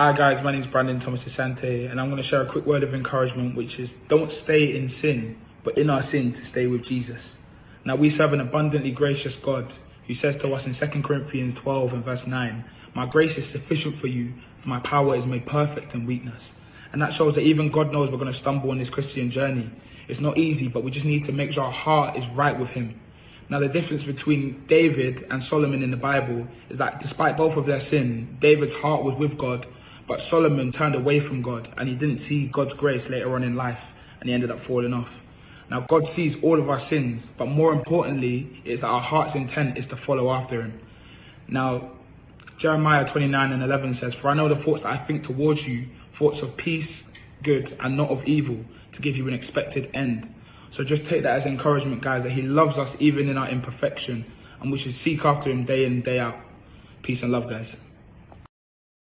Hi guys, my name is Bradon Thomas Asante, and I'm going to share a quick word of encouragement, which is don't stay in sin, but in our sin to stay with Jesus. Now we serve an abundantly gracious God who says to us in 2 Corinthians 12 and verse 9, "My grace is sufficient for you, for my power is made perfect in weakness." And that shows that even God knows we're going to stumble on this Christian journey. It's not easy, but we just need to make sure our heart is right with him. Now, the difference between David and Solomon in the Bible is that despite both of their sin, David's heart was with God, but Solomon turned away from God and he didn't see God's grace later on in life and he ended up falling off. Now, God sees all of our sins, but more importantly, is that our heart's intent is to follow after him. Now, Jeremiah 29 and 11 says, "For I know the thoughts that I think towards you, thoughts of peace, good, and not of evil, to give you an expected end." So just take that as encouragement, guys, that he loves us even in our imperfection, and we should seek after him day in, day out. Peace and love, guys.